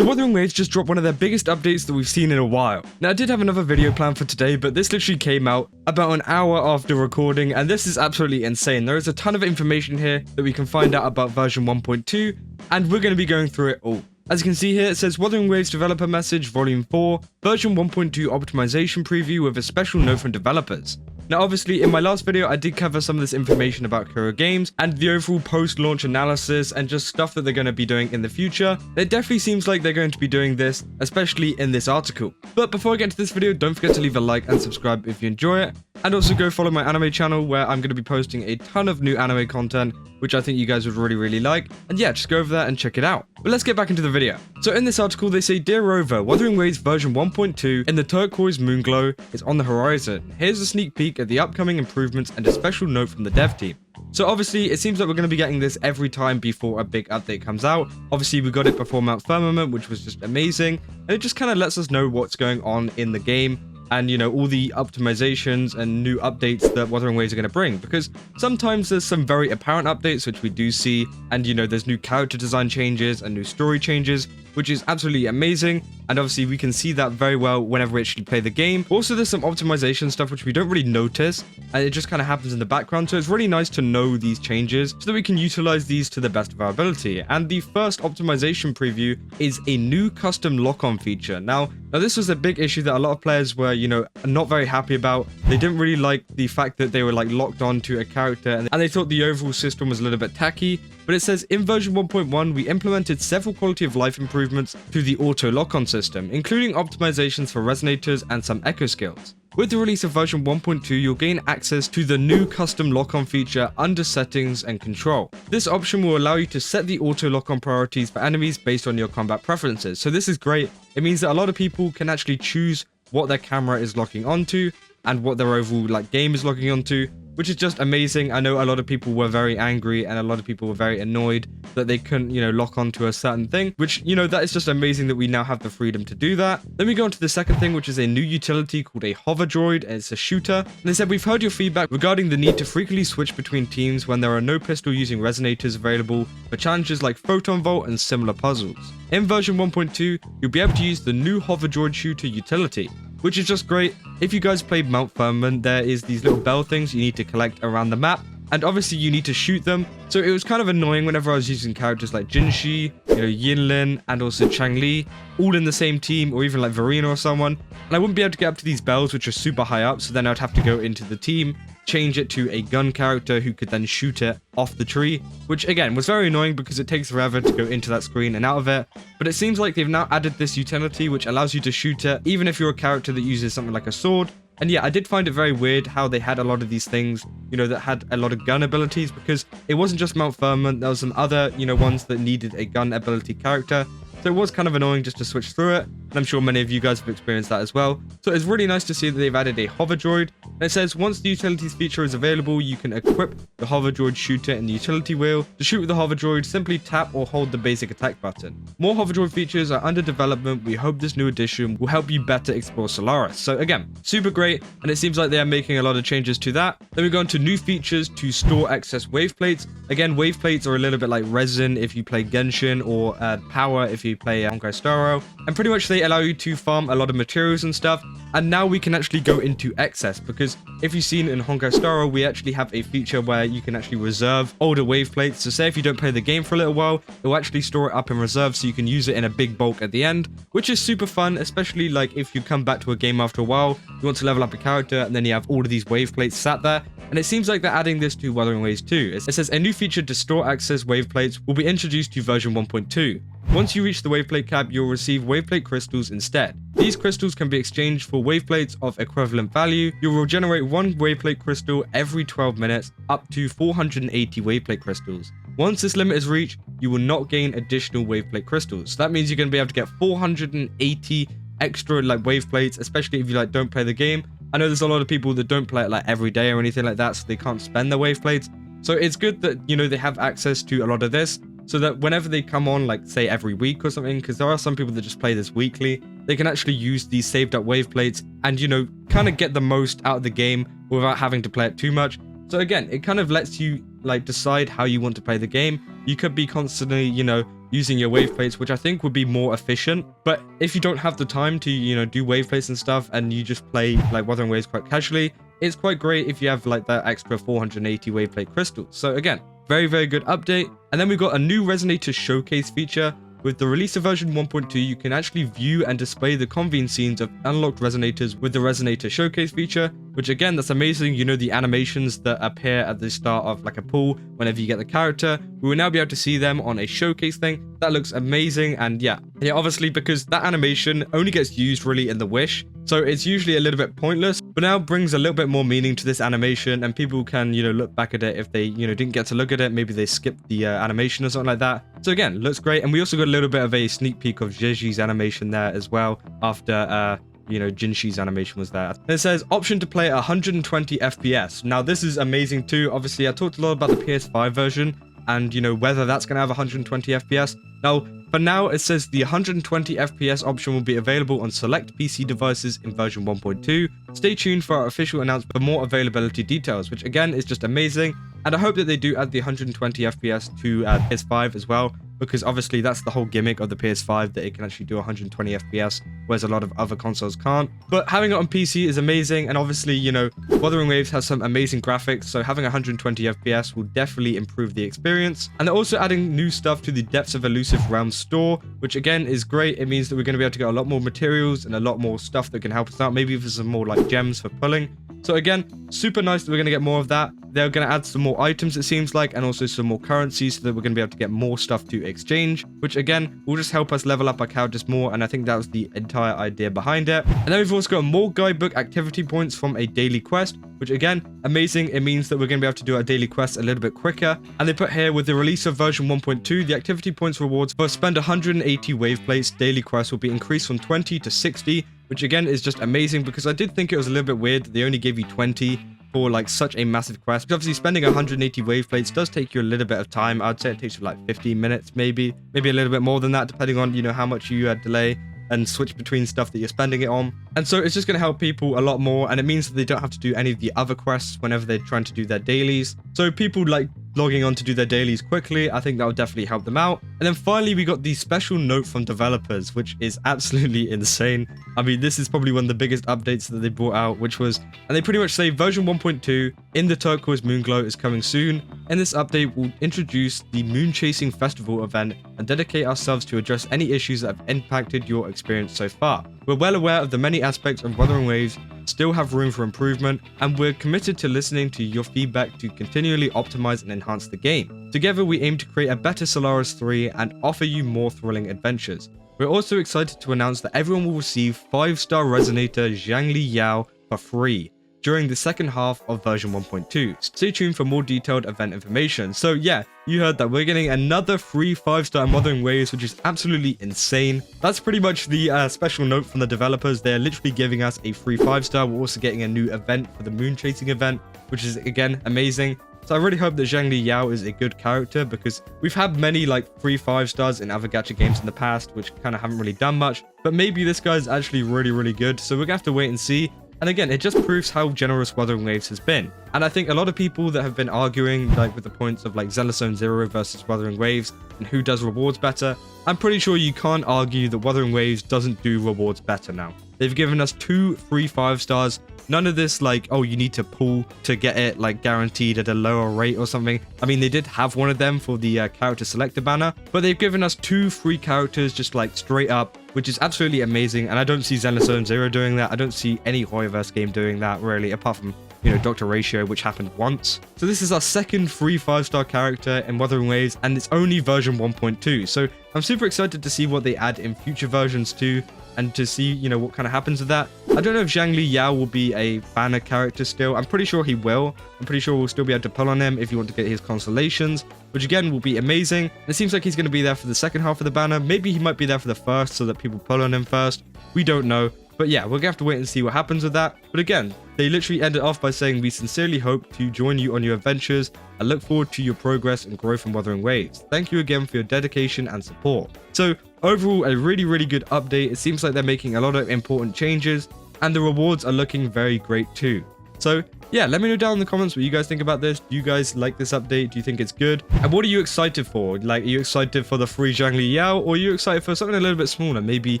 So Wuthering Waves just dropped one of their biggest updates that we've seen in a while. Now I did have another video planned for today, but this literally came out about an hour after recording, and this is absolutely insane. There is a ton of information here that we can find out about version 1.2, and we're going to be going through it all. As you can see here, it says Wuthering Waves Developer Message Volume 4, version 1.2 Optimization Preview with a special note from developers. Now obviously, in my last video, I did cover some of this information about Kuro Games and the overall post-launch analysis and just stuff that they're going to be doing in the future. It definitely seems like they're going to be doing this, especially in this article. But before I get into this video, don't forget to leave a like and subscribe if you enjoy it. And also go follow my anime channel where I'm going to be posting a ton of new anime content, which I think you guys would really like. And yeah, just go over there and check it out. But let's get back into the video. So in this article, they say, Dear Rover, Wuthering Waves version 1.2 in the turquoise moonglow is on the horizon. Here's a sneak peek at the upcoming improvements and a special note from the dev team. So obviously, it seems like we're going to be getting this every time before a big update comes out. Obviously, we got it before Mount Firmament, which was just amazing. And it just kind of lets us know what's going on in the game. And, you know, all the optimizations and new updates that Wuthering Waves are going to bring. Because sometimes there's some very apparent updates, which we do see. And, you know, there's new character design changes and new story changes, which is absolutely amazing. And obviously, we can see that very well whenever we actually play the game. Also, there's some optimization stuff, which we don't really notice. And it just kind of happens in the background. So it's really nice to know these changes so that we can utilize these to the best of our ability. And the first optimization preview is a new custom lock-on feature. Now, this was a big issue that a lot of players were, you know, not very happy about. They didn't really like the fact that they were like locked on to a character, and they thought the overall system was a little bit tacky. But it says in version 1.1, we implemented several quality of life improvements to the auto lock-on system, including optimizations for resonators and some echo skills. With the release of version 1.2, you'll gain access to the new custom lock-on feature under settings and control. This option will allow you to set the auto lock-on priorities for enemies based on your combat preferences. So this is great. It means that a lot of people can actually choose what their camera is locking onto and what their overall game is locking onto, which is just amazing. I know a lot of people were very angry and a lot of people were very annoyed that they couldn't, you know, lock onto a certain thing, which, you know, that is just amazing that we now have the freedom to do that. Then we go on to the second thing, which is a new utility called a hover droid. It's a shooter. And they said, we've heard your feedback regarding the need to frequently switch between teams when there are no pistol using resonators available for challenges like Photon Vault and similar puzzles. In version 1.2, you'll be able to use the new hover droid shooter utility, which is just great. If you guys played Mount Firmament, there is these little bell things you need to collect around the map, and obviously you need to shoot them. So it was kind of annoying whenever I was using characters like Jinshi, you know, Yinlin, and also Changli, all in the same team, or even like Verena or someone, and I wouldn't be able to get up to these bells, which are super high up, so then I'd have to go into the team, change it to a gun character who could then shoot it off the tree, which again was very annoying because it takes forever to go into that screen and out of it. But it seems like they've now added this utility which allows you to shoot it even if you're a character that uses something like a sword. And yeah, I did find it very weird how they had a lot of these things, you know, that had a lot of gun abilities, because it wasn't just Mount Firmament, there was some other, you know, ones that needed a gun ability character. So it was kind of annoying just to switch through it, and I'm sure many of you guys have experienced that as well. So it's really nice to see that they've added a hover droid. And it says, once the utilities feature is available, you can equip the hover droid shooter in the utility wheel. To shoot with the hover droid, simply tap or hold the basic attack button. More hover droid features are under development. We hope this new addition will help you better explore Solaris. So again, super great, and it seems like they are making a lot of changes to that. Then we go on to new features to store excess wave plates. Again, wave plates are a little bit like resin if you play Genshin, or power if you play Honkai Star Rail, and pretty much they allow you to farm a lot of materials and stuff. And now we can actually go into excess, because if you've seen in Honkai Star Rail, we actually have a feature where you can actually reserve older wave plates. So say if you don't play the game for a little while, it will actually store it up in reserve so you can use it in a big bulk at the end, which is super fun, especially like if you come back to a game after a while, you want to level up a character, and then you have all of these wave plates sat there. And it seems like they're adding this to Wuthering Waves too. It says a new feature to store access wave plates will be introduced to version 1.2. Once you reach the waveplate cap, you'll receive waveplate crystals instead. These crystals can be exchanged for waveplates of equivalent value. You will generate one waveplate crystal every 12 minutes, up to 480 waveplate crystals. Once this limit is reached, you will not gain additional waveplate crystals. So that means you're going to be able to get 480 extra like waveplates, especially if you like don't play the game. I know there's a lot of people that don't play it like every day or anything like that, so they can't spend their waveplates. So it's good that, you know, they have access to a lot of this, so that whenever they come on, like say every week or something, because there are some people that just play this weekly, they can actually use these saved up wave plates and, you know, kind of get the most out of the game without having to play it too much. So again, it kind of lets you like decide how you want to play the game. You could be constantly, you know, using your wave plates, which I think would be more efficient. But if you don't have the time to, you know, do wave plates and stuff, and you just play like Wuthering Waves quite casually, it's quite great if you have like that extra 480 wave plate crystals. So again, very, very good update. And then we got a new Resonator Showcase feature. With the release of version 1.2, you can actually view and display the convene scenes of unlocked resonators with the Resonator Showcase feature, which again, that's amazing. You know, the animations that appear at the start of like a pool whenever you get the character, we will now be able to see them on a showcase thing. That looks amazing. And yeah, obviously, because that animation only gets used really in the Wish, so it's usually a little bit pointless, but now brings a little bit more meaning to this animation, and people can, you know, look back at it if they, you know, didn't get to look at it. Maybe they skipped the animation or something like that. So again, looks great. And we also got a little bit of a sneak peek of Jeji's animation there as well after, you know, Jinshi's animation was there. And it says option to play at 120 FPS. Now this is amazing too. Obviously, I talked a lot about the PS5 version and, you know, whether that's going to have 120 FPS. Now, for now, it says the 120 FPS option will be available on select PC devices in version 1.2. Stay tuned for our official announcement for more availability details, which again is just amazing. And I hope that they do add the 120 FPS to PS5 as well, because obviously that's the whole gimmick of the PS5, that it can actually do 120 FPS, whereas a lot of other consoles can't. But having it on PC is amazing, and obviously, you know, Wuthering Waves has some amazing graphics, so having 120 FPS will definitely improve the experience. And they're also adding new stuff to the Depths of Elusive Realms store, which again is great. It means that we're going to be able to get a lot more materials and a lot more stuff that can help us out, maybe for some more like gems for pulling. So again, super nice that we're going to get more of that. They're going to add some more items, it seems like, and also some more currency so that we're going to be able to get more stuff to exchange, which again will just help us level up our characters more, and I think that was the entire idea behind it. And then we've also got more guidebook activity points from a daily quest, which again, amazing. It means that we're going to be able to do our daily quests a little bit quicker. And they put here, with the release of version 1.2, the activity points rewards for spend 180 wave plates daily quests will be increased from 20 to 60, which again is just amazing, because I did think it was a little bit weird that they only gave you 20 for like such a massive quest. Because obviously spending 180 wave plates does take you a little bit of time. I'd say it takes you like 15 minutes, maybe a little bit more than that, depending on, you know, how much you delay and switch between stuff that you're spending it on. And so it's just going to help people a lot more, and it means that they don't have to do any of the other quests whenever they're trying to do their dailies. So people like logging on to do their dailies quickly, I think that will definitely help them out. And then finally, we got the special note from developers, which is absolutely insane. I mean, this is probably one of the biggest updates that they brought out, which was, and they pretty much say version 1.2 in the Turquoise Moonglow is coming soon. In this update, we'll introduce the Moon Chasing Festival event and dedicate ourselves to address any issues that have impacted your experience so far. We're well aware of the many aspects of Wuthering Waves still have room for improvement, and we're committed to listening to your feedback to continually optimize and enhance the game. Together, we aim to create a better Solaris 3 and offer you more thrilling adventures. We're also excited to announce that everyone will receive 5-star Resonator Zhangli Yao for free during the second half of version 1.2. Stay tuned for more detailed event information. So yeah, you heard that. We're getting another free 5-star in Wuthering Waves, which is absolutely insane. That's pretty much the special note from the developers. They're literally giving us a free 5-star. We're also getting a new event for the Moon Chasing event, which is again amazing. So I really hope that Zhangli Yao is a good character, because we've had many like free 5-stars in other gacha games in the past, which kind of haven't really done much. But maybe this guy's actually really, really good. So we're gonna have to wait and see. And again, it just proves how generous Wuthering Waves has been. And I think a lot of people that have been arguing like with the points of like Zealous Zone Zero versus Wuthering Waves and who does rewards better, I'm pretty sure you can't argue that Wuthering Waves doesn't do rewards better now. They've given us 2 free 5-stars. None of this like, oh, you need to pull to get it like guaranteed at a lower rate or something. I mean, they did have one of them for the character selector banner, but they've given us 2 free characters just like straight up, which is absolutely amazing. And I don't see Zealous Zone Zero doing that. I don't see any Hoyoverse game doing that really, apart from, you know, Dr. Ratio, which happened once. So this is our second free 5-star character in Wuthering Waves, and it's only version 1.2. So I'm super excited to see what they add in future versions too, and to see, you know, what kind of happens with that. I don't know if Zhangli Yao will be a banner character still. I'm pretty sure he will. I'm pretty sure we'll still be able to pull on him if you want to get his constellations, which again will be amazing. And it seems like he's going to be there for the second half of the banner. Maybe he might be there for the first so that people pull on him first. We don't know. But yeah, we're going to have to wait and see what happens with that. But again, they literally ended off by saying, we sincerely hope to join you on your adventures and look forward to your progress and growth in Wuthering Waves. Thank you again for your dedication and support. So overall, a really, really good update. It seems like they're making a lot of important changes, and the rewards are looking very great too. So yeah, let me know down in the comments what you guys think about this. Do you guys like this update? Do you think it's good? And what are you excited for? Like, are you excited for the free Zhangli Yao, or are you excited for something a little bit smaller? Maybe,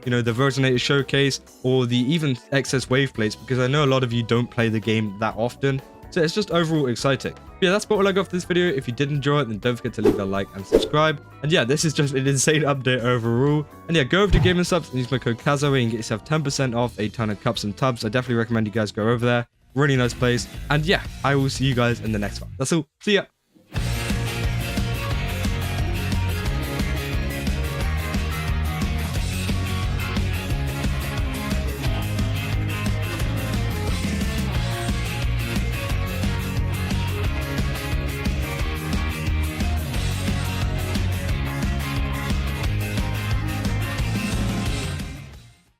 you know, the Resonator Showcase, or the even excess wave plates, because I know a lot of you don't play the game that often. So it's just overall exciting. Yeah, that's about all I got for this video. If you did enjoy it, then don't forget to leave a like and subscribe. And yeah, this is just an insane update overall. And yeah, go over to Gaming Subs and use my code KAZO and get yourself 10% off a ton of cups and tubs. I definitely recommend you guys go over there. Really nice place. And yeah, I will see you guys in the next one. That's all. See ya.